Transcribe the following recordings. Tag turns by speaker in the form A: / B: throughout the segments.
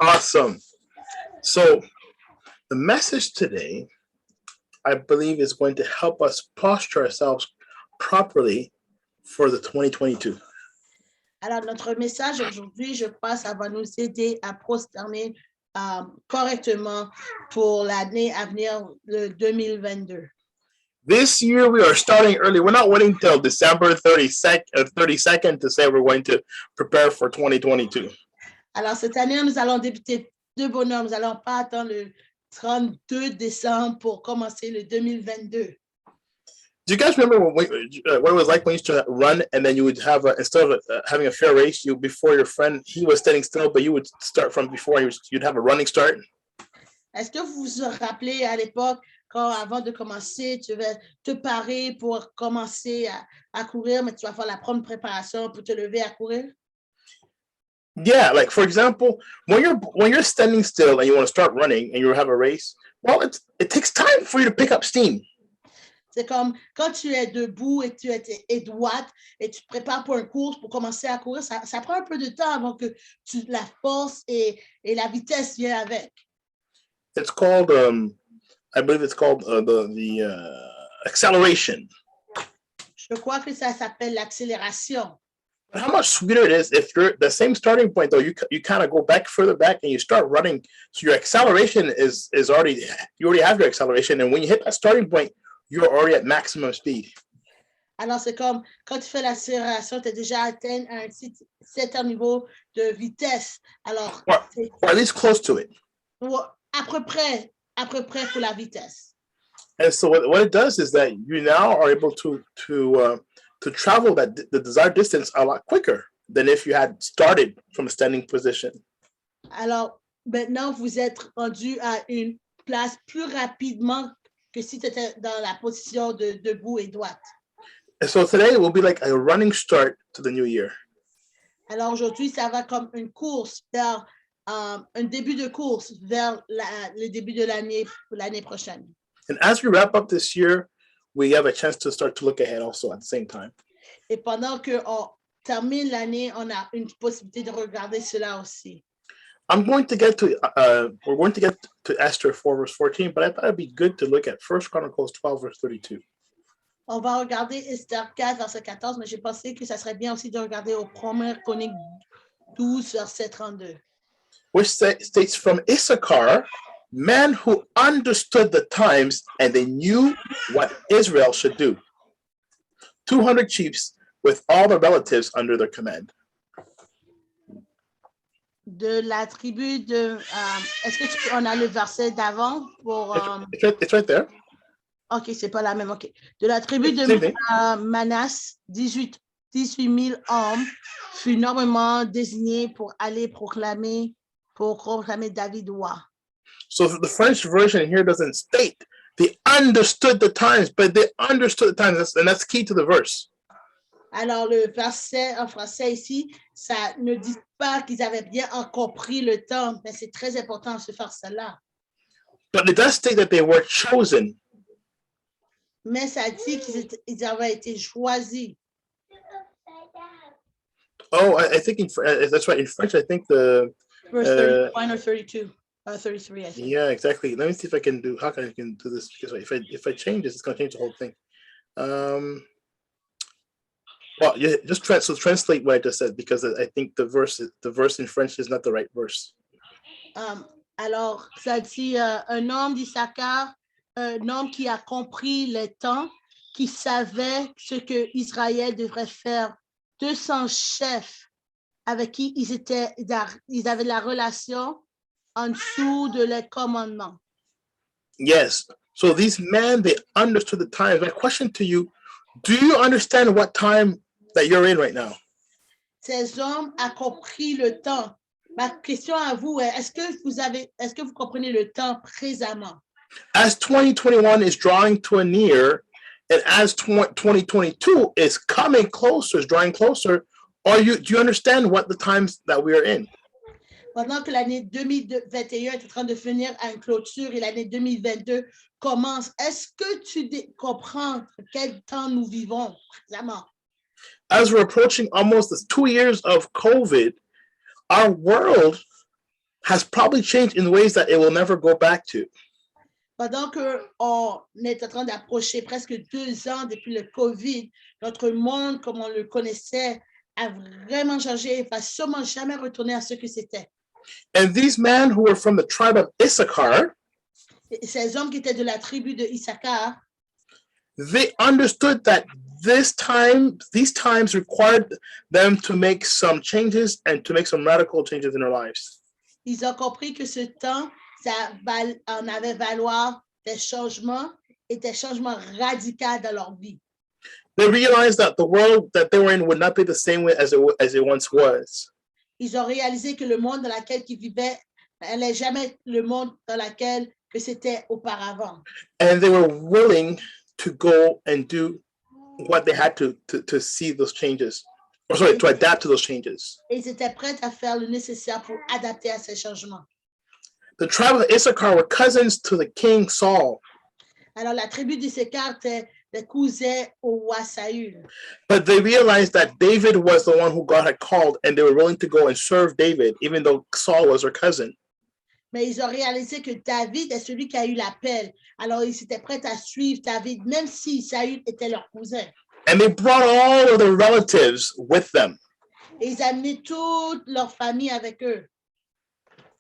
A: Awesome. So the message today, I believe, is going to help us posture ourselves properly for the 2022.
B: Alors, notre message aujourd'hui, je crois, ça va nous aider à prosterner correctement pour l'année à venir, le 2022.
A: This year we are starting early. We're not waiting till December 32nd to say we're going to prepare for 2022.
B: Alors, cette année, nous allons débuter de bonne heure. Nous n'allons pas attendre le 32 décembre pour commencer le 2022.
A: Do you guys remember what it was like when you used to run and then you would have instead of having a fair race, you before your friend he was standing still, but you would start from before you'd have a running start.
B: Est-ce que vous vous rappelez à l'époque quand avant de commencer, tu vas te parer pour commencer à courir, mais tu vas faire la première préparation pour te lever à courir?
A: Yeah, like for example, when you're standing still and you want to start running and you have a race, well, it takes time for you to pick up steam.
B: C'est comme quand tu es debout et tu es droite et tu te prépares pour une course, pour commencer à courir, ça prend un peu de temps avant que la force et la vitesse viennent avec.
A: It's called, I believe it's called the acceleration.
B: Je crois que ça s'appelle l'accélération.
A: But how much sweeter it is if you're the same starting point though, you kind of go back further back and you start running. So your acceleration is already, you already have your acceleration, and when you hit that starting point, you're already at maximum speed.
B: Alors, c'est comme quand tu fais l'accélération, tu as déjà atteint un certain niveau de vitesse. Alors,
A: or at least close to it.
B: À peu près pour la vitesse.
A: And so what it does is that you now are able to travel the desired distance a lot quicker than if you had started from a standing position.
B: Alors, maintenant, vous êtes rendu à une place plus rapidement que si tu étais dans la position de debout et droite.
A: And so today will be like a running start to the new year.
B: Alors aujourd'hui, ça va comme une course vers un début de course vers le début de l'année prochaine.
A: And as we wrap up this year, we have a chance to start to look ahead also at the same time.
B: Et pendant qu'on termine l'année, on a une possibilité de regarder cela aussi.
A: We're going to get to Esther 4 verse 14, but I thought it'd be good to look at 1 Chronicles 12 verse 32.
B: On va regarder Esther 4 verset 14, mais j'ai pensé que ça serait bien aussi de regarder au 1 Chronique 12 verset 32.
A: Which states from Issachar, men who understood the times and they knew what Israel should do. 200 chiefs with all the relatives under their command.
B: De la tribu de... est-ce que on a le verset d'avant pour...
A: It's right there.
B: OK, c'est pas la même. OK. De la tribu de Manas, 18 000 hommes furent normalement désignés pour aller proclamer David roi.
A: So the French version here doesn't state they understood the times, but they understood the times, and that's key to the verse.
B: Alors, le verset en français ici, ça ne dit pas qu'ils avaient bien compris le temps, mais c'est très important ce verset-là.
A: But it does state that they were chosen.
B: Mais ça dit qu'ils avaient été choisis.
A: Oh, I think that's right. In French, I think the...
B: Verse 31 or 32. 33, I think.
A: Yeah, exactly. Let me see if I can do... How can I do this? Because if I change this, it's going to change the whole thing. Well, yeah, just translate what I just said, because I think the verse in French is not the right verse.
B: Alors, ça dit un homme d'Issachar, un homme qui a compris les temps, qui savait ce que Israël devrait faire, 200 chefs avec qui ils avaient la relation en dessous de les commandements.
A: Yes. So these men, they understood the times. My question to you, do you understand what time that you're in right now?
B: Ces hommes ont compris le temps. Ma question à vous est, est-ce que vous comprenez le temps présentement?
A: As 2021 is drawing to a near, and as 2022 is coming closer, is drawing closer, do you understand what the times that we are in?
B: Pendant que l'année 2021 est en train de finir à une clôture et l'année 2022 commence, est-ce que tu comprends quel temps nous vivons présentement?
A: As we're approaching almost 2 years of COVID, our world has probably changed in ways that it will never go back to.
B: Pendant qu'on est en train d'approcher presque 2 ans depuis le COVID, notre monde, comme on le connaissait, a vraiment changé et va sûrement jamais retourner à ce que c'était.
A: And these men who were from the tribe of Issachar,
B: Et ces hommes qui étaient de la tribu de Issachar,
A: they understood that these times required them to make some changes and to make some radical changes in their lives.
B: ils ont compris que ce temps, en avait valoir des changements et des changements radicaux dans leur vie.
A: They realized that the world that they were in would not be the same way as it once was.
B: Ils ont réalisé que le monde dans lequel ils vivaient n'allait jamais le monde dans lequel que c'était auparavant.
A: And they were willing to go and do what they had to see those changes. Or sorry, to adapt to those changes.
B: Et ils étaient prêts à faire le nécessaire pour adapter à ces changements.
A: The tribe of Issachar were cousins to the king Saul.
B: Alors, la tribu d'Issachar était des cousins au roi Saül.
A: But they realized that David was the one who God had called, and they were willing to go and serve David, even though Saul was their cousin.
B: Mais ils ont réalisé que David est celui qui a eu l'appel. Alors, ils étaient prêts à suivre David, même si Saül était leur cousin.
A: And they brought all of their relatives with them.
B: Et ils amenaient toute leur famille avec eux.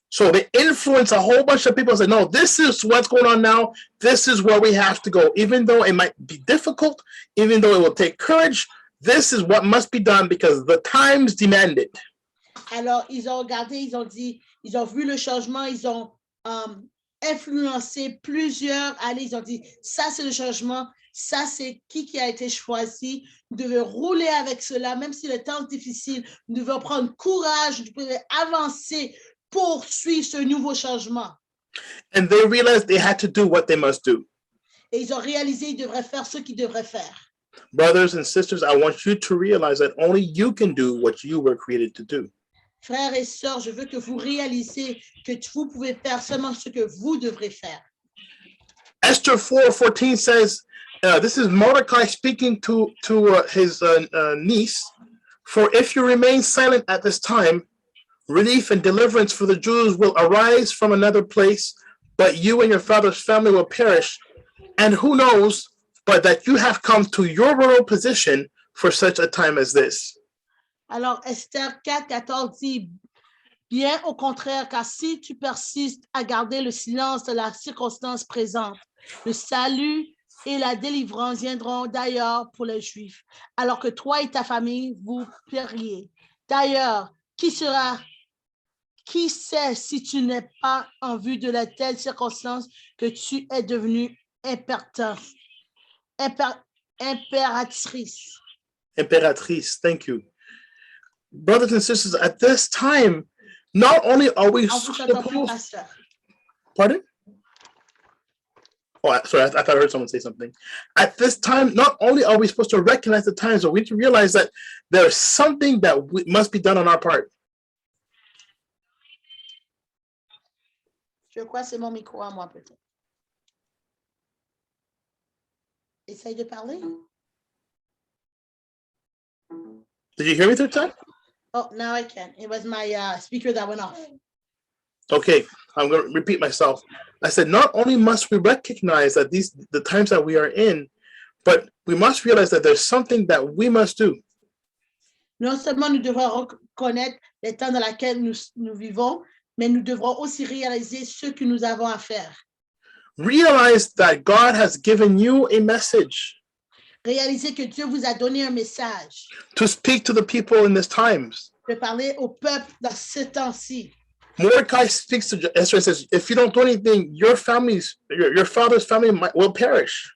A: So they influenced a whole bunch of people and said, no, this is what's going on now. This is where we have to go. Even though it might be difficult, even though it will take courage, this is what must be done because the times demand it.
B: Alors, ils ont regardé, ils ont dit, ils ont vu le changement, ils ont influencé plusieurs. Allez, ils ont dit, ça c'est le changement, ça c'est qui a été choisi. Nous devons rouler avec cela, même si le temps est difficile. Nous devons prendre courage, nous devons avancer pour suivre ce nouveau changement.
A: And they realized they had to do what they must do.
B: Et ils ont réalisé qu'ils devraient faire ce qu'ils devraient faire.
A: Brothers and sisters, I want you to realize that only you can do what you were created to do.
B: Frères et sœurs, je veux que vous réalisiez que vous pouvez faire seulement ce que vous devrez faire.
A: Esther 4:14 says, this is Mordecai speaking to his niece, for if you remain silent at this time, relief and deliverance for the Jews will arise from another place, but you and your father's family will perish. And who knows, but that you have come to your royal position for such a time as this.
B: Alors, Esther 4:14 dit, bien au contraire, car si tu persistes à garder le silence de la circonstance présente, le salut et la délivrance viendront d'ailleurs pour les Juifs, alors que toi et ta famille, vous périez. D'ailleurs, qui sait si tu n'es pas en vue de la telle circonstance que tu es devenue impératrice.
A: Imperatrice, thank you. Brothers and sisters, at this time, not only are we supposed... Pardon? Oh, sorry, I thought I heard someone say something. At this time, not only are we supposed to recognize the times, but we need to realize that there's something that must be done on our part.
B: Je crois que c'est mon micro à moi, peut-être. Essaye de parler.
A: Did you hear me third time?
B: Oh, now I can. It was my speaker that went off.
A: Okay, I'm going to repeat myself. I said, not only must we recognize that the times that we are in, but we must realize that there's something that we must do.
B: Non seulement nous devons reconnaître les temps dans lesquels nous vivons, mais nous devrons aussi réaliser ce que nous avons à faire.
A: Realize that God has given you a message.
B: Réaliser que Dieu vous a donné un message.
A: To speak to the people in these times.
B: De parler au peuple dans ce temps-ci.
A: Mordecai speaks to Esther and says, if you don't do anything, your father's family will perish.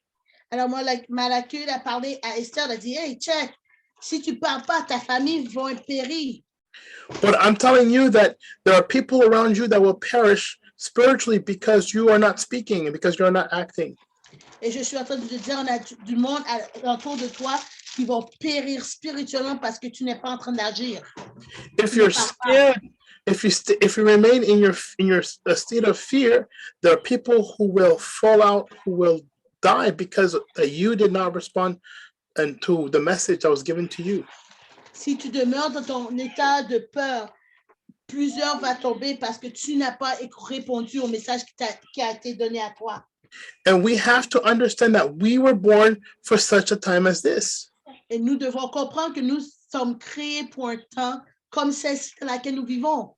B: Alors, Malachie a parlé à Esther, elle a dit, hey, check, si tu ne parles pas, ta famille va périr.
A: But I'm telling you that there are people around you that will perish spiritually because you are not speaking and because you're not acting.
B: Et je suis en train de te dire, on a du monde autour de toi qui vont périr spirituellement parce que tu n'es pas en train d'agir.
A: If you're scared, if you remain in your state of fear, there are people who will fall out, who will die because you did not respond to the message that was given to you.
B: Si tu demeures dans ton état de peur, plusieurs vont tomber parce que tu n'as pas répondu au message qui a été donné à toi.
A: And we have to understand that we were born for such a time as this.
B: Et nous devons comprendre que nous sommes créés pour un temps comme celle-ci dans laquelle nous vivons.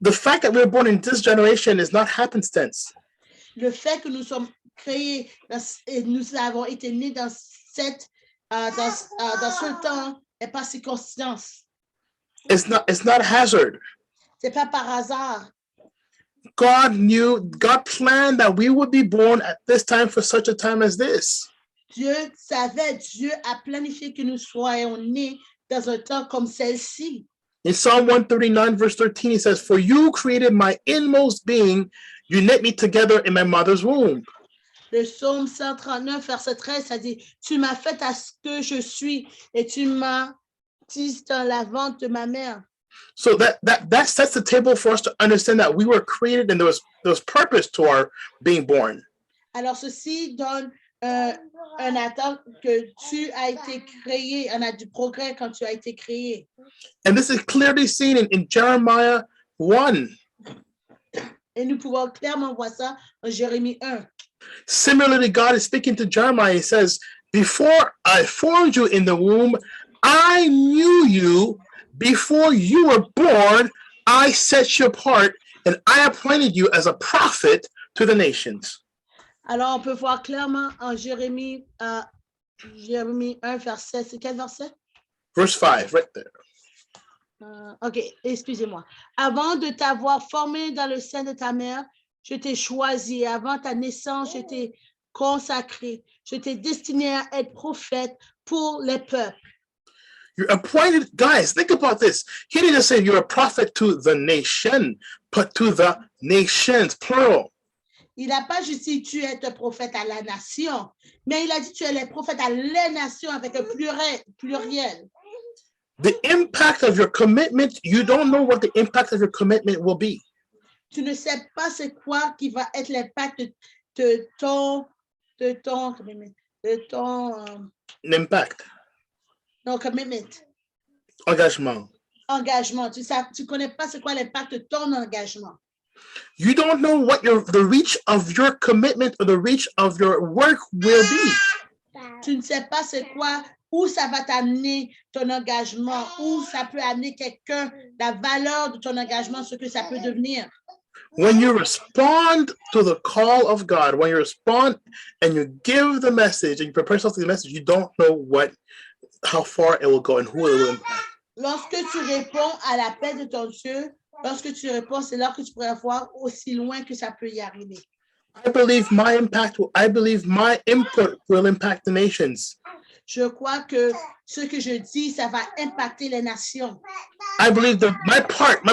A: The fact that we were born in this generation is not happenstance.
B: Le fait que nous sommes créés et nous avons été nés dans ce temps n'est pas circonstance.
A: It's not hazard.
B: C'est pas par hasard.
A: God planned that we would be born at this time for such a time as this.
B: Dieu a planifié que nous soyons nés dans un temps comme celle-ci.
A: In Psalm 139, verse 13, he says, "For you created my inmost being, you knit me together in my mother's womb."
B: Le psaume 139, verset 13, ça dit, tu m'as fait à ce que je suis et tu m'as tissé dans la ventre de ma mère.
A: So that sets the table for us to understand that we were created and there was purpose to our being born.
B: Alors ceci donne un attente que tu as été créé, on a du progrès quand tu as été créé.
A: And this is clearly seen in Jeremiah 1.
B: Et nous pouvons clairement voir ça en Jérémie 1.
A: Similarly, God is speaking to Jeremiah. He says, "Before I formed you in the womb, I knew you. Before you were born, I set you apart, and I appointed you as a prophet to the nations."
B: Alors, on peut voir clairement en Jérémie 1, verset, c'est quel verset?
A: Verse 5, right there.
B: OK, excusez-moi. Avant de t'avoir formé dans le sein de ta mère, je t'ai choisi. Avant ta naissance, je t'ai consacré. Je t'ai destiné à être prophète pour les peuples.
A: You're appointed, guys, think about this. He didn't say you're a prophet to the nation, but to the nations, plural.
B: Il n'a pas juste dit tu es un prophète à la nation, mais il a dit tu es le prophète à les nations avec un pluriel.
A: The impact of your commitment, you don't know what the impact of your commitment will be.
B: Tu ne sais pas c'est quoi qui va être l'impact de ton
A: Impact.
B: Non, commitment.
A: Engagement.
B: Engagement. Tu connais pas c'est quoi l'impact de ton engagement.
A: You don't know what the reach of your commitment or the reach of your work will be.
B: Tu ne sais pas c'est quoi, où ça va t'amener ton engagement, où ça peut amener quelqu'un, la valeur de ton engagement, ce que ça peut devenir.
A: When you respond to the call of God, when you respond and you give the message and you prepare yourself to the message, you don't know how far it will go and who it will impact.
B: Lorsque tu réponds à l'appel de ton Dieu, lorsque tu réponds, c'est là que tu pourrais voir aussi loin que ça peut y arriver.
A: I believe my input will impact the nations.
B: Je crois que ce que je dis, ça va impacter les nations.
A: I believe that my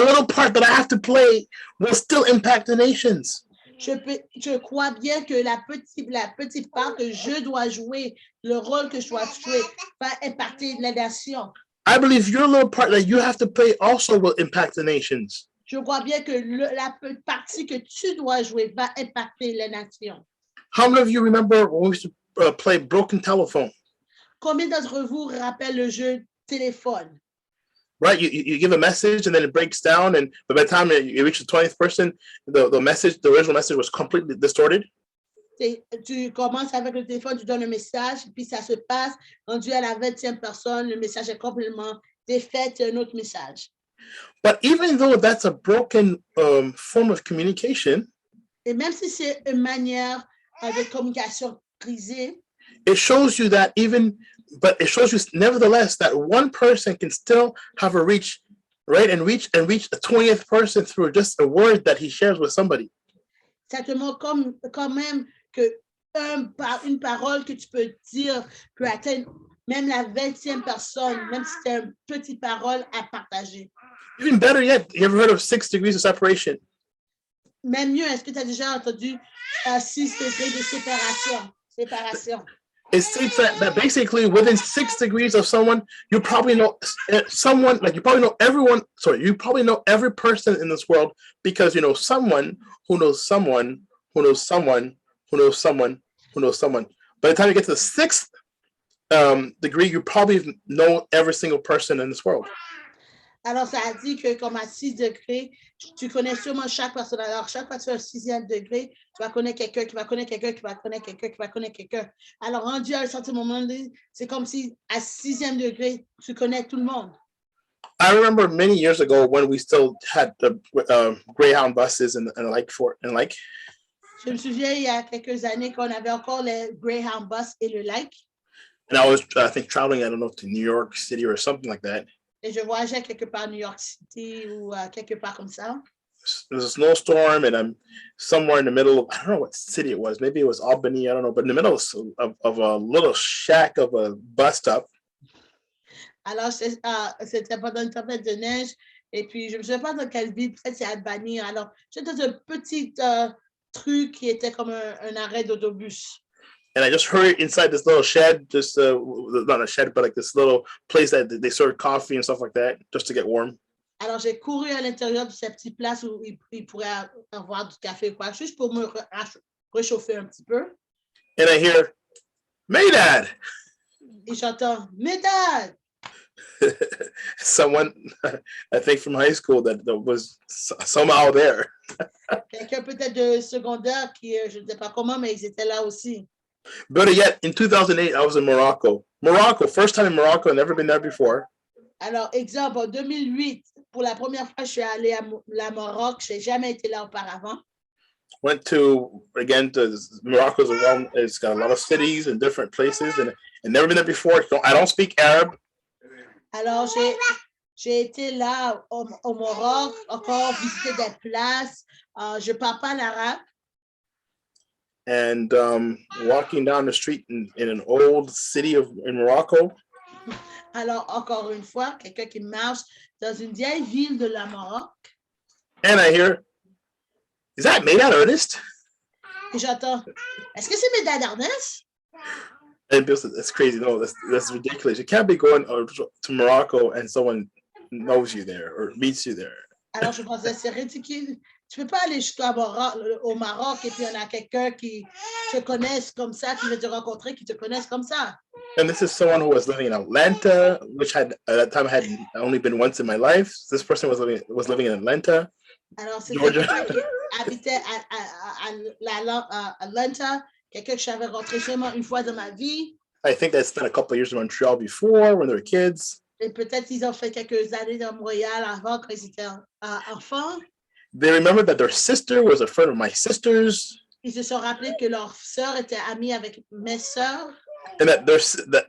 A: little part that I have to play will still impact the nations.
B: Je crois bien que la petite part que je dois jouer, le rôle que je dois jouer, va impacter les nations.
A: I believe your little part that you have to play also will impact the nations.
B: Je crois bien que la partie que tu dois jouer va impacter les nations.
A: How many of you remember when we used to play broken telephone?
B: Combien d'entre vous rappellent le jeu téléphone?
A: Right, you give a message and then it breaks down, and by the time you reach the 20th person, the original message was completely distorted.
B: Tu commences avec le téléphone, tu donnes un message, puis ça se passe, rendu à la 20e personne, le message est complètement défait, c'est un autre message.
A: But even though that's a broken form of communication,
B: et même si c'est une manière de communication brisée,
A: it shows you nevertheless that one person can still have a reach, right, and reach a 20th person through just a word that he shares with somebody.
B: Ça te montre quand même que une parole que tu peux dire peut atteindre même la 20e personne, même si c'est une petite parole à partager.
A: Even better yet, you ever heard of 6 degrees of separation?
B: Même mieux, est-ce que tu as déjà entendu 6 degrés de séparation?
A: It states that basically within 6 degrees of someone, you probably know someone, like you probably know everyone. Sorry, you probably know every person in this world because you know someone who knows someone who knows someone who knows someone who knows someone. By the time you get to the 6th degree, you probably know every single person in this world.
B: Alors, ça a dit que comme à 6 degrés, tu connais sûrement chaque personne. Alors, chaque fois que tu fais un 6e degré, tu vas connaître quelqu'un, qui va connaître quelqu'un, qui va connaître quelqu'un, qui va connaître quelqu'un. Alors, rendu à un certain moment, c'est comme si à 6e degré, tu connais tout le monde.
A: I remember many years ago when we still had the Greyhound buses and like
B: Je me souviens, il y a quelques années, qu'on avait encore les Greyhound bus et le like.
A: And I was, I think, traveling, I don't know, to New York City or something like that.
B: Et je voyageais quelque part à New York City ou quelque part comme ça.
A: There's a snowstorm, and I'm somewhere in the middle of, I don't know what city it was. Maybe it was Albany, I don't know, but in the middle of a little shack of a bus stop.
B: Alors, c'était pendant une tempête de neige. Et puis, je ne sais pas dans quelle ville, peut-être c'est Albany. Alors, j'étais dans un petit truc qui était comme un arrêt d'autobus.
A: And I just hurried inside this little shed, just not a shed, but like this little place that they serve coffee and stuff like that, just to get warm.
B: Alors, j'ai couru à l'intérieur de cette petite place où il pourrait avoir du café ou quoi, juste pour me réchauffer un petit peu.
A: And I hear, Medad!
B: Et j'entends, Medad!
A: Someone, I think from high school that was somehow there.
B: Quelqu'un peut-être de secondaire qui, je ne sais pas comment, mais ils étaient là aussi.
A: Better yet, in 2008, I was in Morocco. Morocco, first time in Morocco, never been there before.
B: Alors, exemple, en 2008, pour la première fois, je suis allée à la Maroc. Je n'ai jamais été là auparavant.
A: Went to, again, to Morocco's it's got a lot of cities and different places, and never been there before. I don't speak Arab.
B: Alors, j'ai été là au Maroc, encore visiter des places. Je ne parle pas l'arabe.
A: And walking down the street in an old city in Morocco.
B: Alors, encore une fois, quelqu'un qui marche dans une vieille ville de la Maroc.
A: And I hear, is that Medad Ernest?
B: Et j'entends, est-ce que c'est Medad Ernest?
A: And Bill said, that's crazy. No, that's ridiculous. You can't be going to Morocco and someone knows you there or meets you there.
B: Alors, je pensais, c'est ridicule. Tu ne peux pas aller au Maroc et puis on a quelqu'un qui te connaisse comme ça, qui veut te rencontrer, qui te connaisse comme ça.
A: And this is someone who was living in Atlanta, which had at that time had only been once in my life. This person was living in Atlanta.
B: Alors, c'est quelqu'un qui habitait à Atlanta, quelqu'un que j'avais rencontré chez moi une fois dans ma vie.
A: I think they spent a couple of years in Montreal before when they were kids.
B: Et peut-être ils ont fait quelques années dans Montréal avant quand ils étaient enfants.
A: They remembered that their sister was a friend of my sister's.
B: Ils se sont rappelés que leur sœur était amie avec mes sœurs.
A: And that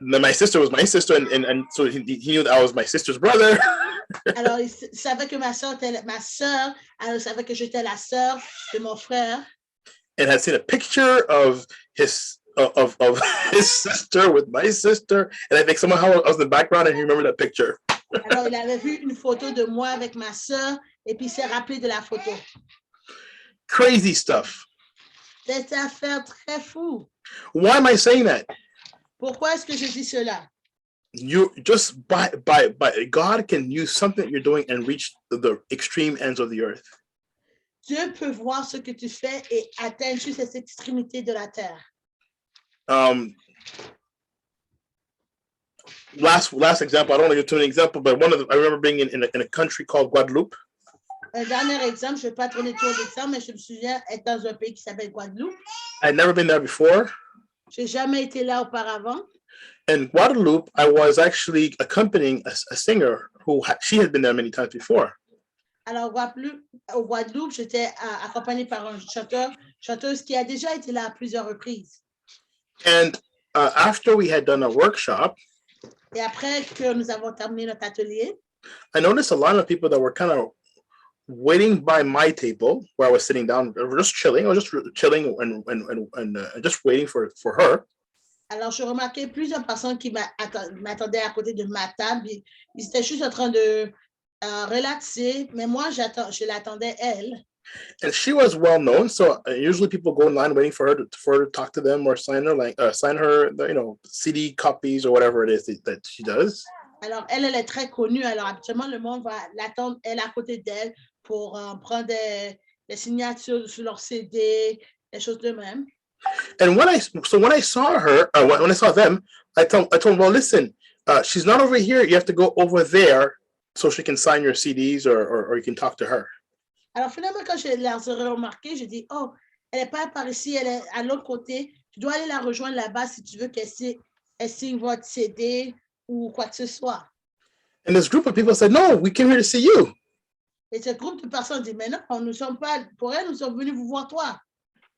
A: my sister was my sister, and so he knew that I was my sister's brother.
B: Alors, il savait que ma sœur était ma sœur. Alors, il savait que j'étais la sœur de mon frère.
A: And had seen a picture of his sister with my sister, and I think somehow I was in the background, and he remembered that picture.
B: Alors, il avait vu une photo de moi avec ma sœur, et puis il s'est rappelé de la photo.
A: Crazy stuff.
B: Des affaires très fous.
A: Why am I saying that?
B: Pourquoi est-ce que je dis cela?
A: You just by God can use something that you're doing and reach the extreme ends of the earth.
B: Dieu peut voir ce que tu fais et atteindre jusqu'à cette extrémité de la terre.
A: Last example, I don't want to give too many examples, but I remember being in a country called Guadeloupe.
B: Un dernier exemple, je ne vais pas tourner trop d'exemples, mais je me souviens être dans un pays qui s'appelle Guadeloupe.
A: I'd never been there before.
B: Je n'ai jamais été là auparavant.
A: In Guadeloupe, I was actually accompanying a singer who she had been there many times before.
B: Alors, au Guadeloupe, j'étais accompagnée par un chanteuse qui a déjà été là à plusieurs reprises.
A: And after we had done a workshop,
B: et après que nous avons terminé notre atelier,
A: I noticed a lot of people that were kind of waiting by my table where I was sitting down, just chilling. I was just chilling and just waiting for her.
B: Alors, je remarquais plusieurs personnes qui m'attendaient à côté de ma table. Ils étaient juste en train de relaxer, mais moi, je l'attendais elle.
A: And she was well known, so usually people go in line waiting for her to talk to them or sign her, CD copies or whatever it is that she does.
B: Alors, elle est très connue. Alors, habituellement, le monde va l'attendre, elle à côté d'elle, pour prendre des signatures sur leur CD, des choses de même.
A: And when I saw her, when I saw them, I told them, well, listen, she's not over here. You have to go over there so she can sign your CDs or you can talk to her.
B: Alors finalement, quand je les aurais remarqué, je dis, oh, elle n'est pas par ici, elle est à l'autre côté. Tu dois aller la rejoindre là-bas si tu veux qu'elle signe votre CD ou quoi que ce soit.
A: And this group of people said, no, we came here to see you.
B: Et ce groupe de personnes dit, mais non, nous ne sommes pas, pour elle, nous sommes venus vous voir toi.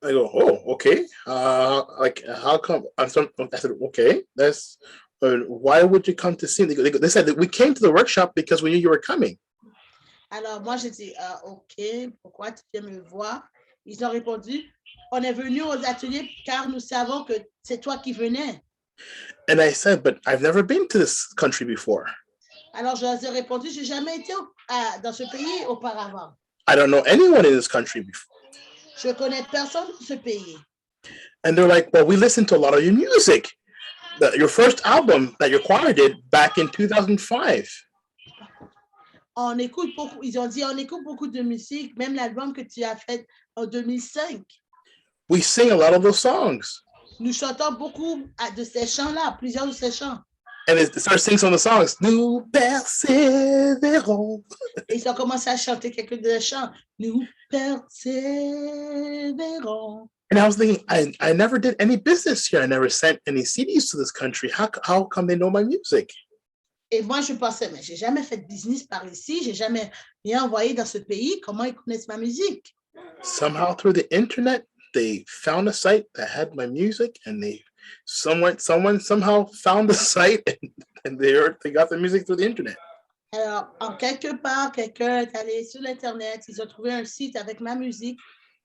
A: I go, oh, okay. Like, how come? I said, okay, that's, why would you come to see me? They said that we came to the workshop because we knew you were coming.
B: Alors moi, je dis, ok, pourquoi tu viens me voir? Ils ont répondu, on est venu aux ateliers car nous savons que c'est toi qui venais.
A: And I said, but I've never been to this country before.
B: Alors je leur ai répondu, j'ai jamais été dans ce pays auparavant.
A: I don't know anyone in this country before.
B: Je connais personne dans ce pays.
A: And they're like, well, we listened to a lot of your music. Your first album that your choir did back in 2005.
B: On écoute beaucoup, ils ont dit, on écoute beaucoup de musique, même l'album que tu as fait en 2005.
A: We sing a lot of those songs.
B: Nous chantons beaucoup de ces chants-là, plusieurs de ces chants.
A: And they started singing some of the songs. Nous persévérons.
B: Et ils ont commencé à chanter quelques de chants. Nous persévérons.
A: And I was thinking, I never did any business here. I never sent any CDs to this country. How come they know my music?
B: Et moi, je pensais, mais j'ai jamais fait de business par ici, j'ai jamais rien envoyé dans ce pays. Comment ils connaissent ma musique?
A: Somehow through the internet, they found a site that had my music, and someone somehow found the site, and they got the music through the internet.
B: Alors, en quelque part, quelqu'un est allé sur l'internet, ils ont trouvé un site avec ma musique,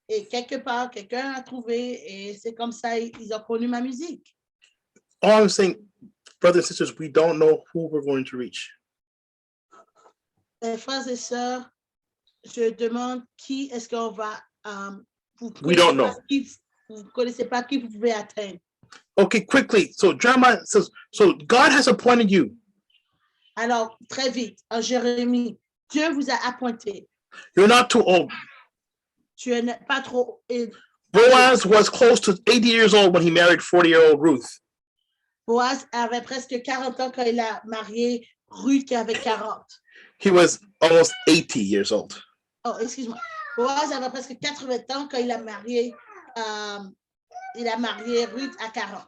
B: et quelque part, quelqu'un a trouvé, et c'est comme ça ils ont connu ma musique.
A: All I'm saying, brothers and sisters, we don't know who we're going to reach.
B: Mes frères et sœurs, je demande qui est-ce qu'on va.
A: We don't know.
B: Vous ne connaissez pas qui vous pouvez atteindre.
A: Okay, quickly. So Jeremiah says, so God has appointed you.
B: Alors, très vite, en Jérémie, Dieu vous a appointé.
A: You're not too old.
B: Tu n'es pas trop.
A: Boaz was close to 80 years old when he married 40-year-old Ruth.
B: Boaz avait presque 40 ans quand il a marié Ruth qui avait 40.
A: He was almost 80 years old.
B: Oh, excuse-moi. Boaz avait presque 80 ans quand il a marié Ruth à 40,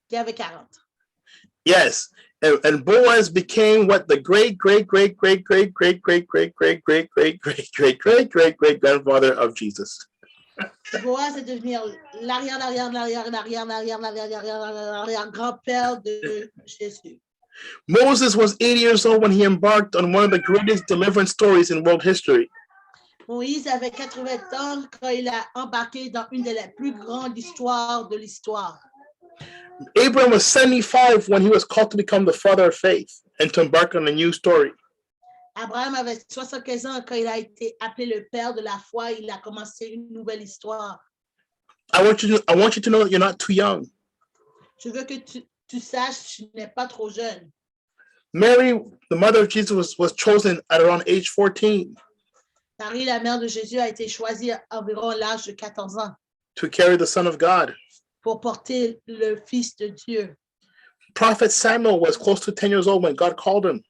B: qui avait 40.
A: Yes, and Boaz became what the great grandfather of Jesus.
B: Boaz est devenu l'arrière-grand-père de Jésus.
A: Moses was 80 years old when he embarked on one of the greatest deliverance stories in world history.
B: Moïse avait 80 ans quand il a embarqué dans une des plus grandes histoires de l'histoire.
A: Abraham was 75 when he was called to become the father of faith and to embark on a new story.
B: Abraham avait 75 ans quand il a été appelé le père de la foi. Il a commencé une nouvelle histoire.
A: I want you to know that you're not too young.
B: Je veux que tu saches, tu n'es pas trop jeune.
A: Mary, the mother of Jesus, was chosen at around age 14.
B: Marie, la mère de Jésus, a été choisie à environ l'âge de 14 ans.
A: To carry the Son of God.
B: Pour porter le Fils de Dieu.
A: Prophet Samuel was close to 10 years old when God called him.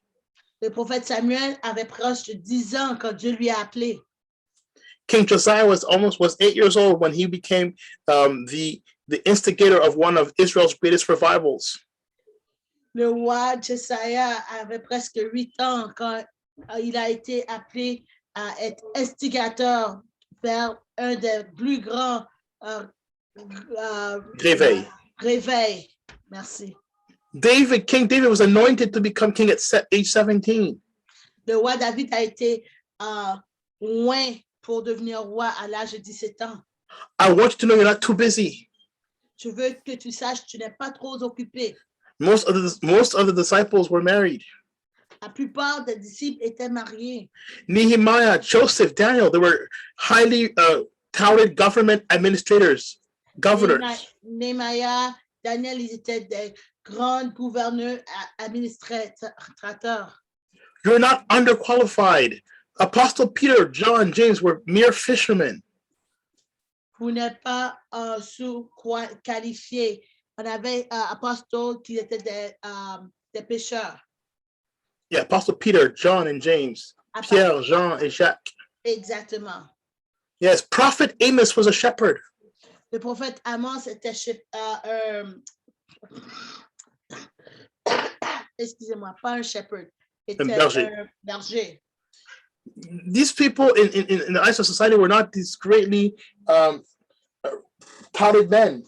B: Le prophète Samuel avait proche de 10 ans quand Dieu lui a appelé.
A: King Josiah was 8 years old when he became the instigator of one of Israel's greatest revivals.
B: Le roi Josiah avait presque 8 ans quand il a été appelé à être instigateur vers un des plus grands réveils. Merci.
A: King David was anointed to become king at age 17.
B: Le roi David a été loin pour devenir roi à l'âge de 17 ans.
A: I want you to know you're not too busy.
B: Je veux que tu saches, tu n'es pas trop occupé.
A: Most of the disciples were married.
B: La plupart des disciples étaient mariés.
A: Nehemiah, Joseph, Daniel, they were highly touted government governors.
B: Nehemiah, Daniel, ils étaient des grands gouverneurs, administrateurs.
A: You're not underqualified. Apostle Peter, John, James were mere fishermen.
B: Vous n'êtes pas sous-qualifiés. On avait apostles qui étaient des pêcheurs.
A: Yeah, Apostle Peter, John, and James. Pierre, Jean, et Jacques.
B: Exactement.
A: Yes, Prophet Amos was a shepherd.
B: Le prophète Amos était excusez-moi, pas un shepherd, était un berger.
A: These people in the eyes of society were not these greatly touted men.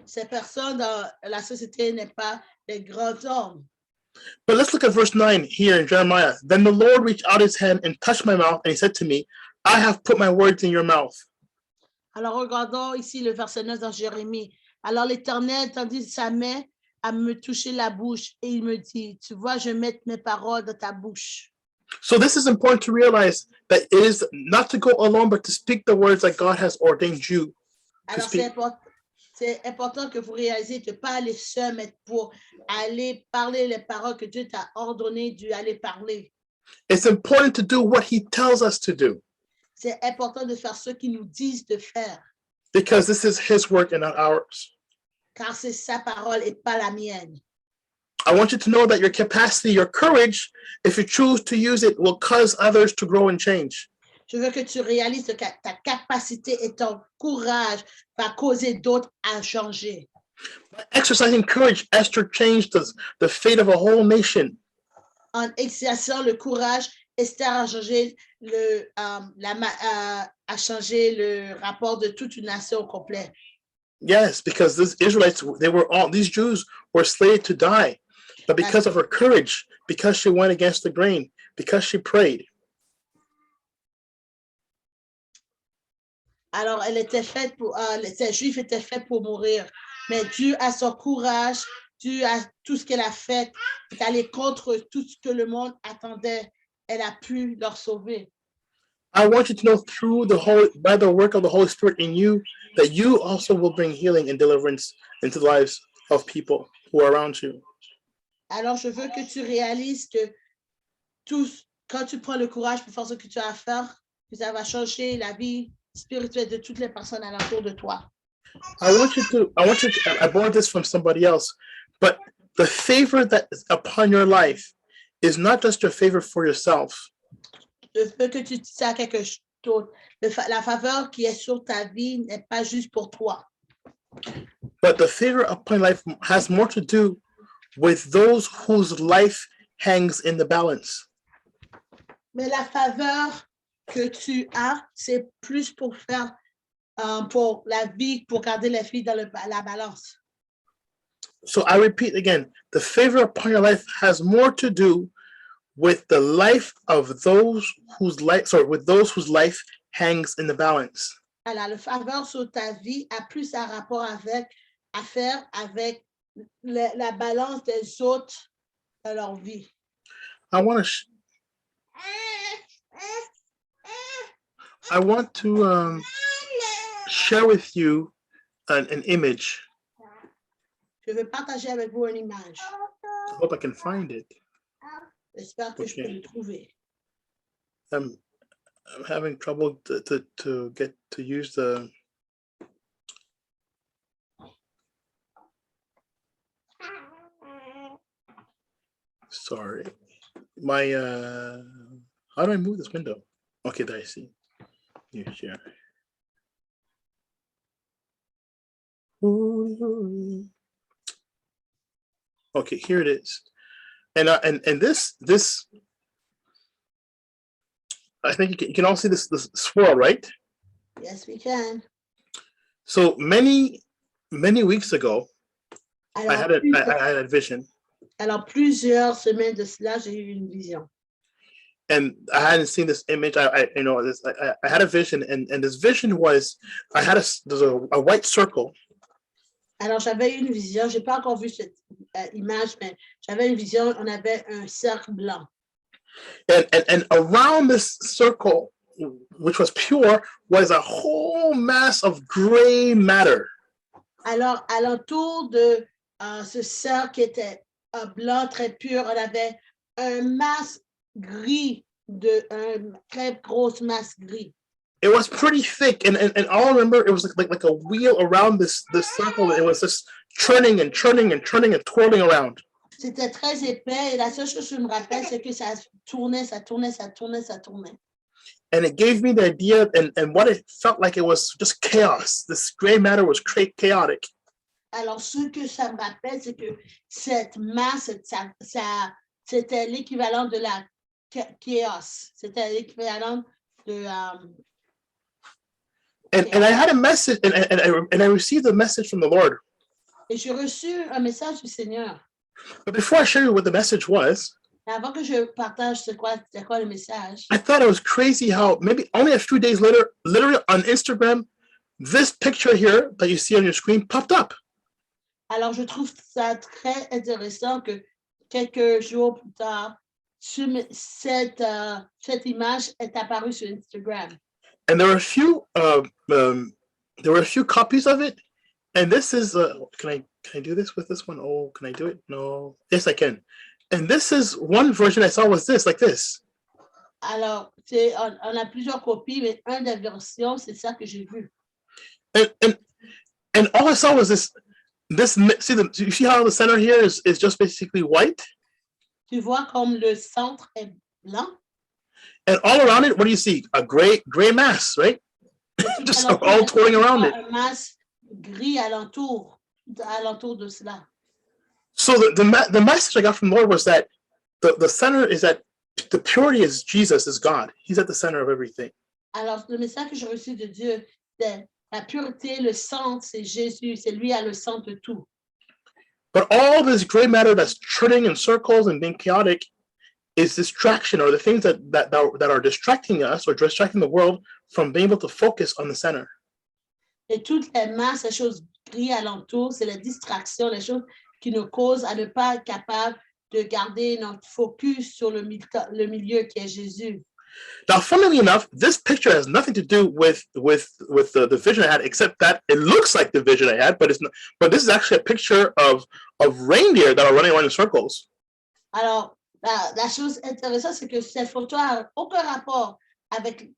B: Ces personnes dans la société n'est pas des grands hommes.
A: But let's look at verse 9 here in Jeremiah. Then the Lord reached out his hand and touched my mouth, and he said to me, I have put my words in your mouth.
B: Alors regardons ici le verset 9 dans Jérémie. Alors l'Éternel tendit sa main à me toucher la bouche et il me dit, tu vois, je mets mes paroles dans ta bouche.
A: So this is important to realize that it is not to go alone, but to speak the words that God has ordained you to
B: Alors
A: speak.
B: c'est important que vous réalisez de ne pas aller seul, mais pour aller parler les paroles que Dieu t'a ordonné d'aller parler.
A: It's important to do what he tells us to do.
B: C'est important de faire ce qu'il nous dit de faire.
A: Because this is his work and not ours.
B: Car c'est sa parole et pas la mienne.
A: I want you to know that your capacity, your courage, if you choose to use it, will cause others to grow and change.
B: Je veux que tu réalises que ta capacité et ton courage va causer d'autres à changer.
A: By exercising courage, Esther changed the fate of a whole nation.
B: En exerçant le courage, Esther a changé le rapport de toute une nation au complet.
A: Yes, because these Israelites, these Jews were slated to die. But because of her courage, because she went against the grain, because she prayed.
B: Alors, ces Juifs étaient faits pour mourir. Mais dû à son courage, dû à tout ce qu'elle a fait, est allée contre tout ce que le monde attendait. Elle a pu leur sauver.
A: I want you to know by the work of the Holy Spirit in you, that you also will bring healing and deliverance into the lives of people who are around you.
B: Alors, je veux que tu réalises que quand tu prends le courage pour faire ce que tu as à faire, que ça va changer la vie spirituelle de toutes les personnes alentour de toi.
A: I borrowed this from somebody else, but the favor that is upon your life is not just your favor for yourself.
B: Je veux que tu dises à quelque chose. La faveur qui est sur ta vie n'est pas juste pour toi.
A: But the favor upon life has more to do with those whose life hangs in the balance.
B: Mais la faveur que tu as, c'est plus pour faire, pour la vie, pour garder les filles dans la balance.
A: So I repeat again, the favor upon your life has more to do with the life of those whose life hangs in the balance.
B: Alors, la faveur sur ta vie a plus un rapport à faire avec la balance des autres dans leur vie.
A: I want to share with you an image.
B: Je veux partager avec vous une image.
A: I hope I can find it.
B: J'espère que je peux le trouver.
A: I'm having trouble to get to use the. Sorry, my how do I move this window? Okay, there I see. You share. Okay, here it is, and this I think you can all see this swirl, right?
B: Yes, we can.
A: So many weeks ago, I had a vision.
B: Alors, plusieurs semaines de cela, j'ai eu une vision.
A: And I hadn't seen this image. I had a vision, and this vision was there's a white circle.
B: Alors, j'avais une vision. J'ai pas encore vu cette image, mais j'avais une vision. On avait un cercle blanc.
A: And around this circle, which was pure, was a whole mass of gray matter.
B: Alors, alentour de ce cercle qui était blanc très pur, on avait un masse gris, un très grosse masse gris.
A: It was pretty thick, and all I remember, it was like a wheel around this circle. It was just churning and churning and churning and twirling around.
B: C'était très épais et la seule chose que je me rappelle, c'est que ça tournait, ça tournait, ça tournait, ça tournait.
A: And it gave me the idea and what it felt like it was just chaos. This gray matter was chaotic.
B: Alors, ce que ça me rappelle, c'est que cette masse, c'était l'équivalent de la chaos. C'était l'équivalent de...
A: And I had a message, and I received a message from the Lord.
B: Et j'ai reçu un message du Seigneur.
A: But before I show you what the message was,
B: Avant que je partage c'était quoi le message,
A: I thought it was crazy how maybe only a few days later, literally on Instagram, this picture here that you see on your screen popped up.
B: alors je trouve ça très intéressant que quelques jours plus tard, cette image est apparue sur Instagram.
A: And there were a few copies of it. And this is can I do this with this one? Oh, can I do it? No. Yes, I can. And this is one version I saw was this, like this.
B: Alors, on a plusieurs copies, mais une des versions, c'est ça que j'ai vu.
A: And all I saw was this. You see how the center here is just basically white?
B: Tu vois comme le centre est blanc.
A: And all around it, what do you see? A gray mass, right? Just all twirling around it.
B: Un masse gris alentour de cela.
A: So the message I got from the Lord was that the center is that the purity is Jesus, is God. He's at the center of everything.
B: Alors, le message que j'ai reçu de Dieu, c'est la pureté, le centre, c'est Jésus, c'est lui à le centre de tout.
A: But all this gray matter that's turning in circles and being chaotic is distraction, or the things that are distracting us or distracting the world from being able to focus on the center.
B: Et toutes les masses, les choses gris alentour, c'est les distractions, les choses qui nous causent à ne pas être capable de garder notre focus sur le milieu qui est Jésus.
A: Now, funnily enough, this picture has nothing to do with the vision I had, except that it looks like the vision I had, but it's not. But this is actually a picture of reindeer that are running around in circles.
B: Alors, la chose intéressante, c'est que cette photo n'a aucun rapport avec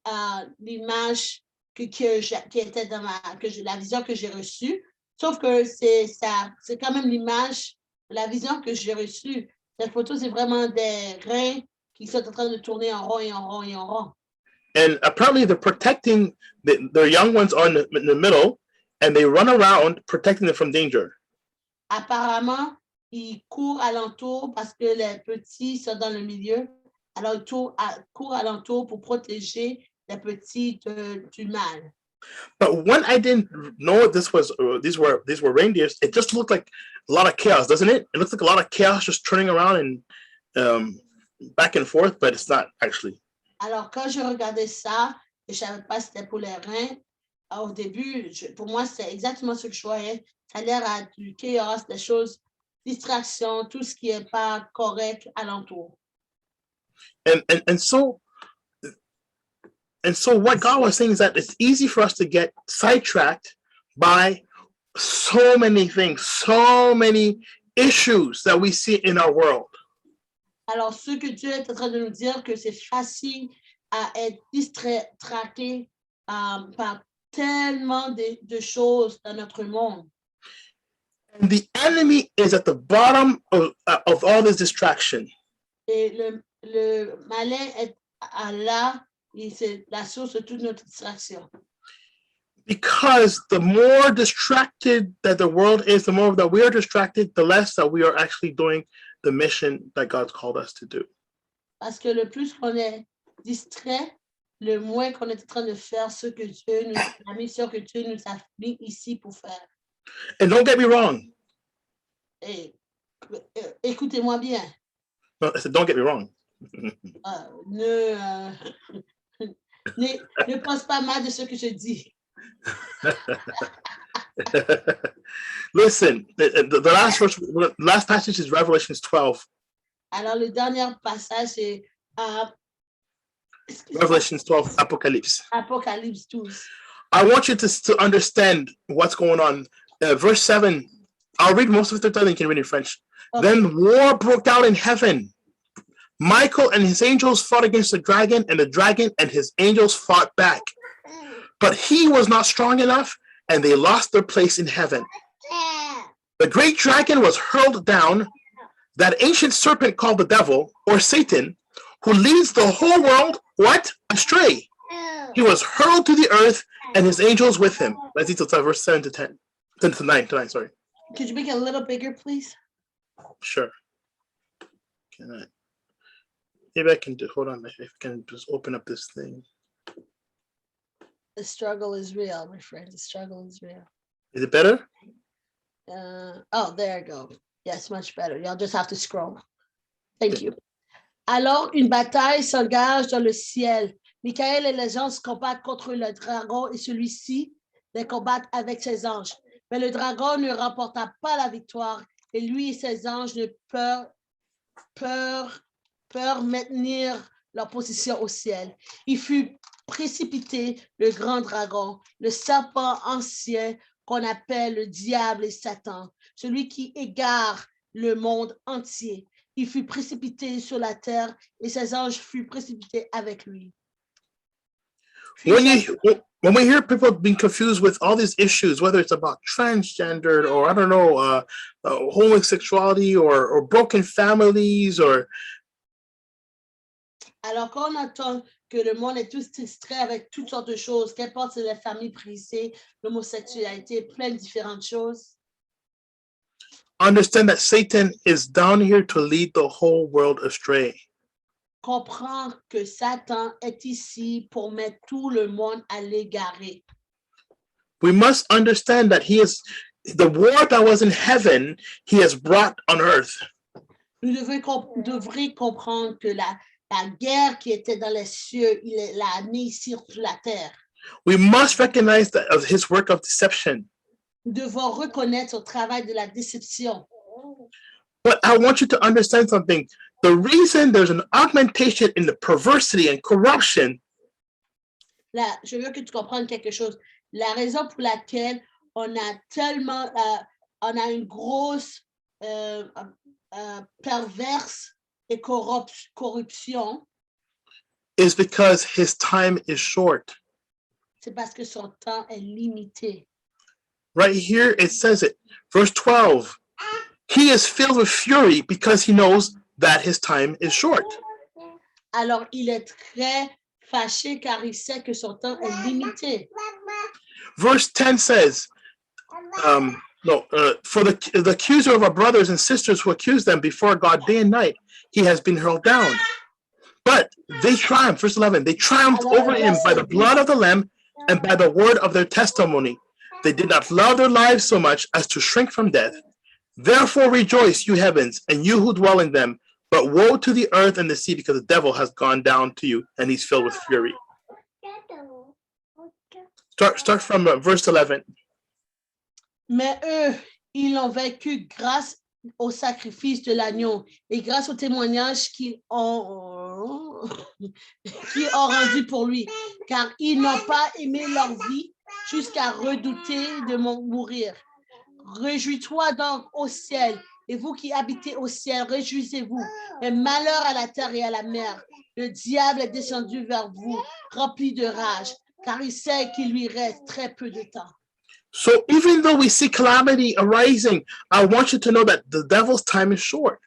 B: l'image qui était dans la vision que j'ai reçue, sauf que c'est quand même l'image, la vision que j'ai reçue. Cette photo, c'est vraiment des reins qui sont en train de tourner en rond et en rond et en rond.
A: And apparently they're protecting their young ones are in the middle, and they run around protecting them from danger.
B: Apparemment, ils courent alentour parce que les petits sont dans le milieu. Alors, ils courent alentour pour protéger les petits du mal.
A: But when I didn't know these were reindeers, it just looked like a lot of chaos, doesn't it? It looks like a lot of chaos just turning around and back and forth, but it's not actually.
B: Alors, quand je regardais ça, et je ne savais pas si c'était pour les reins, au début, pour moi, c'était exactement ce que je voyais. Ça a l'air à du chaos, des choses, distractions, tout ce qui n'est pas correct alentour.
A: And so what God was saying is that it's easy for us to get sidetracked by so many things, so many issues that we see in our world.
B: Alors, ce que Dieu est en train de nous dire, que c'est facile à être distraqué par tellement de choses dans notre monde.
A: And the enemy is at the bottom of all this distraction.
B: Et le malin est là, et c'est la source de toute notre distraction.
A: Because the more distracted that the world is, the more that we are distracted, the less that we are actually doing the mission that God's called us to do.
B: Parce que le plus qu'on est distrait, le moins qu'on est en train de faire ce que la mission que Dieu nous a mis ici pour faire.
A: And don't get me wrong.
B: Et, écoutez-moi bien.
A: No, I said, don't get me wrong.
B: Ne pense pas mal de ce que je dis.
A: Listen, the last passage is Revelation 12.
B: Alors, le dernier passage, c'est
A: Revelation 12, Apocalypse.
B: Apocalypse 12.
A: I want you to understand what's going on. Verse 7, I'll read most of it, then you can read in French. Okay. Then war broke out in heaven. Michael and his angels fought against the dragon, and the dragon and his angels fought back. But he was not strong enough, and they lost their place in heaven. The great dragon was hurled down, that ancient serpent called the devil or Satan, who leads the whole world, what? Astray. He was hurled to the earth and his angels with him. Let's see verse 7 to 10. 10 to 9, sorry.
B: Could you make it a little bigger, please?
A: Sure. Can I? Maybe I can do, hold on, if I can just open up this thing.
B: The struggle is real, my friend. The struggle is real.
A: Is it better?
B: Oh, there you go. Yes, much better. Y'all just have to scroll. Thank you. Alors, une bataille s'engage dans le ciel. Michael et les anges combattent contre le dragon et celui-ci les combattent avec ses anges. Mais le dragon ne remporta pas la victoire et lui et ses anges ne peuvent maintenir leur position au ciel. Il fut précipité, le grand dragon, le serpent ancien qu'on appelle le diable et Satan, celui qui égare le monde entier. Il fut précipité sur la terre et ses anges furent précipités avec lui.
A: When we hear people being confused with all these issues, whether it's about transgender or I don't know, homosexuality or broken families or
B: alors qu'on entend que le monde est tout distrait avec toutes sortes de choses, qu'importe si les familles brisées, l'homosexualité, plein de différentes choses.
A: Understand that Satan is down here to lead the whole world astray.
B: Comprends que Satan est ici pour mettre tout le monde à l'égaré.
A: We must understand that he is the war that was in heaven, he has brought on earth.
B: Nous devrions comprendre que la guerre qui était dans les cieux, il l'a amenée ici sur la terre.
A: We must recognize that of his work of deception.
B: Nous devons reconnaître son travail de la déception.
A: But I want you to understand something. The reason there's an augmentation in the perversity and corruption
B: Là, je veux que tu comprennes quelque chose. La raison pour laquelle on a une grosse perverse et corruption,
A: is because his time is short.
B: c'est parce que son temps est limité.
A: Right here, it says it. Verse 12. He is filled with fury because he knows that his time is short.
B: Alors, il est très fâché car il sait que son temps est limité.
A: Verse 10 says, for the accuser of our brothers and sisters who accuse them before God day and night, he has been hurled down. But they triumphed, verse 11, they triumphed over him by the blood of the Lamb and by the word of their testimony. They did not love their lives so much as to shrink from death. Therefore rejoice, you heavens, and you who dwell in them. But woe to the earth and the sea, because the devil has gone down to you, and he's filled with fury. Start from verse 11.
B: Mais eux, ils l'ont vaincu grâce au sacrifice de l'agneau et grâce au témoignage qu'ils ont rendu pour lui, car ils n'ont pas aimé leur vie jusqu'à redouter de mourir. Réjouis-toi donc au ciel, et vous qui habitez au ciel, réjouissez-vous. Mais malheur à la terre et à la mer, le diable est descendu vers vous, rempli de rage, car il sait qu'il lui reste très peu de temps.
A: So even though we see calamity arising, I want you to know that the devil's time is short.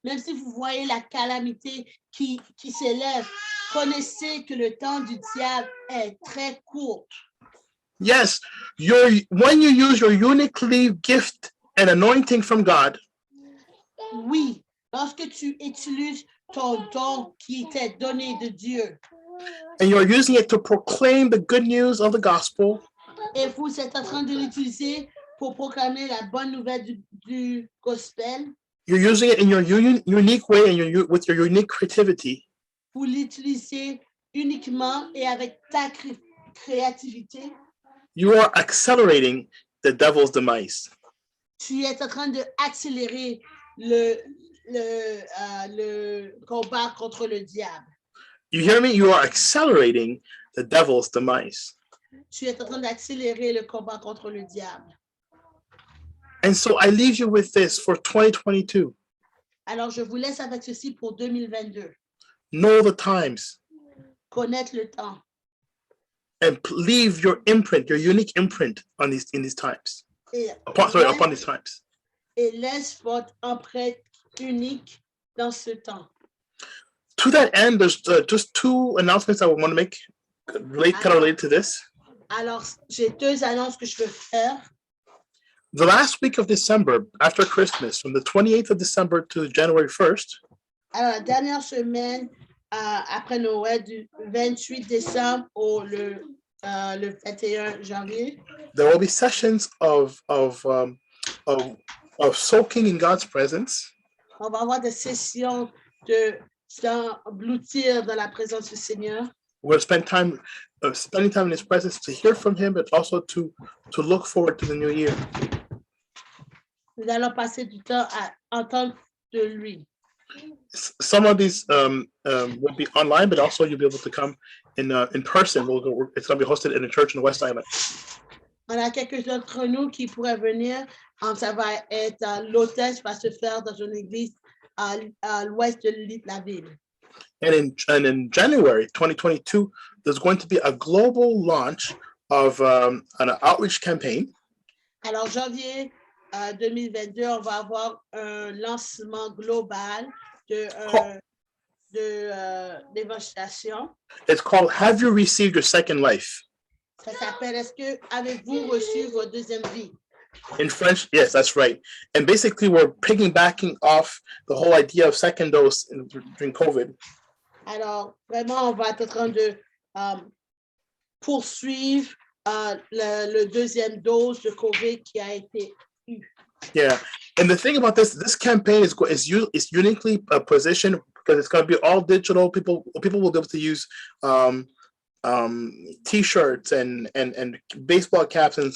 B: Même si vous voyez la calamité qui s'élève, connaissez que le temps du diable est très court.
A: Yes, when you use your uniquely gift and anointing from God,
B: oui, lorsque tu utilises ton don qui t'est donné de Dieu,
A: and you're using it to proclaim the good news of the gospel,
B: et vous êtes en train de l'utiliser pour proclamer la bonne nouvelle du gospel,
A: you're using it in your unique way and with your unique creativity.
B: Vous l'utilisez uniquement et avec ta créativité.
A: You are accelerating the devil's demise.
B: Tu es en train de accélérer le combat contre le diable.
A: You hear me? You are accelerating the devil's demise.
B: Tu es en train d'accélérer le combat contre le diable.
A: And so I leave you with this for 2022.
B: Alors je vous laisse avec ceci pour 2022.
A: Know the times.
B: Connaître le temps.
A: And leave your imprint, your unique imprint in these times. Upon these times.
B: Et laisse votre empreinte unique dans ce temps.
A: To that end, there's just two announcements I want to make kind of related to this.
B: Alors, j'ai 2 annonces que je veux faire.
A: The last week of December, after Christmas, from the 28th of December to January 1st,
B: Alors, la dernière semaine, après Noël, du 28 décembre au le 21 janvier,
A: there will be sessions of soaking in God's presence,
B: on va avoir des sessions de s'engloutir dans la présence du Seigneur.
A: we're going to spend time spending time in His presence to hear from Him, but also to look forward to the new year.
B: Nous allons passer du temps à entendre de lui.
A: Some of these will be online, but also you'll be able to come in person. It's going to be hosted in a church in the West Island.
B: On a quelques d'entre nous qui pourraient venir. Ça va être l'hôtel va se faire dans une église à l'ouest de la ville.
A: And in January 2022, there's going to be a global launch of an outreach campaign.
B: Alors, janvier 2022, on va avoir un lancement global d'évangélisation.
A: It's called Have You Received Your Second Life?
B: Ça s'appelle Est-ce que avez-vous reçu votre deuxième vie?
A: In French, yes, that's right. And basically, we're piggybacking off the whole idea of second dose during COVID.
B: Alors, vraiment, on va être en train de poursuivre le deuxième dose de COVID qui a été eu.
A: Yeah, and the thing about this campaign is uniquely positioned because it's going to be all digital. People will be able to use T-shirts and baseball caps and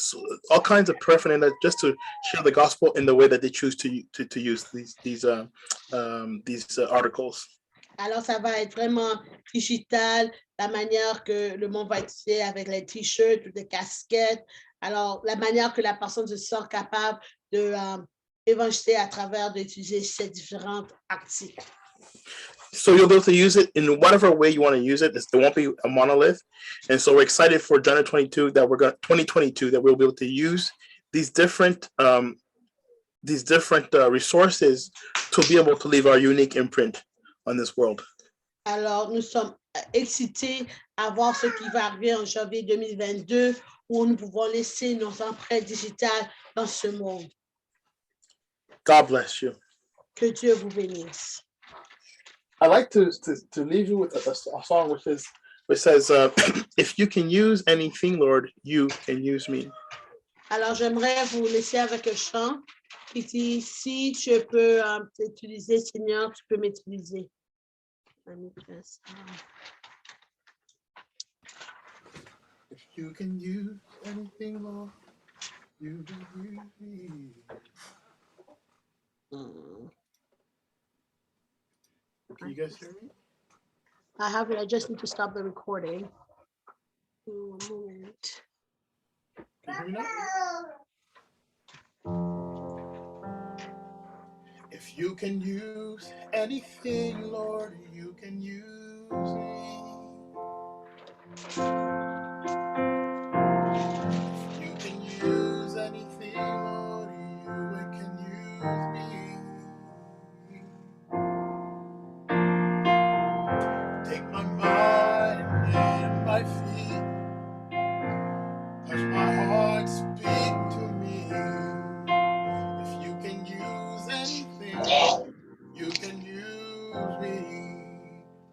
A: all kinds of paraphernalia just to share the gospel in the way that they choose to use these articles.
B: Alors, ça va être vraiment digital, la manière que le monde va utiliser avec les T-shirts ou des casquettes. Alors, la manière que la personne se sent capable de évangéliser à travers d'utiliser ces différents articles.
A: So you'll be able to use it in whatever way you want to use it. It won't be a monolith. And so we're excited for January 2022 that we'll be able to use these different resources to be able to leave our unique imprint on this world.
B: Alors, nous sommes excités à voir ce qui va arriver en janvier 2022 où nous pouvons laisser nos empreintes digitales dans ce monde.
A: God bless you.
B: Que Dieu vous bénisse.
A: I'd like to leave you with a song which says, if you can use anything, Lord, you can use me.
B: Alors, j'aimerais vous laisser avec un chant qui dit, si tu peux t'utiliser, Seigneur, tu peux m'utiliser.
A: If you can use anything, Lord, you can use me. Can you guys hear me?
B: I have it. I just need to stop the recording. One moment.
A: Can you hear me now? If you can use anything, Lord, you can use me.